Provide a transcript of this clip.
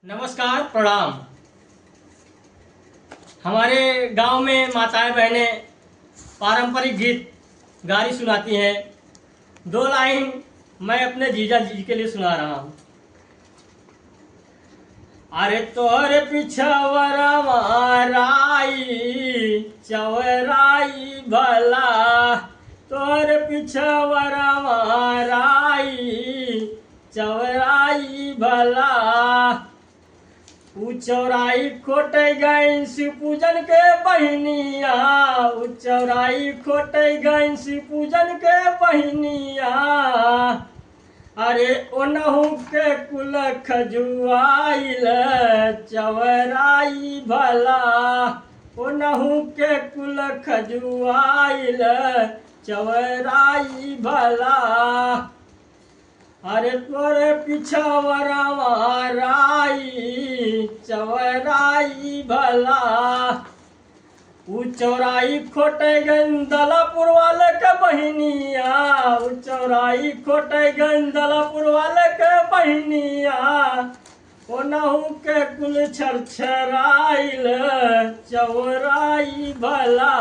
नमस्कार, प्रणाम। हमारे गांव में माताएं बहनें पारंपरिक गीत गारी सुनाती हैं। दो लाइन मैं अपने जीजा जी के लिए सुना रहा हूँ। अरे तोहरे पिछवरा माराई चवराई भला, तोहरे पिछवरा माराई चवराई भला। उ चौराई खोटे गई शिव पूजन के बहनिया, उ चौराई खोटे गई शिव पूजन के बहनिया। अरे ओनहु के कुल खजुआइल चवराई भला, ओनहु के कुल खजुआइल चवराई भला। अरे तोरे पिछवरा माराई चवराई भला। उ चौराई खोटे गंदलापुर वाले के बहनिया, उ चौराई खोटे गंदलापुर वाले के बहनिया। ओनहु के कुल छरछराइल चवराई भला।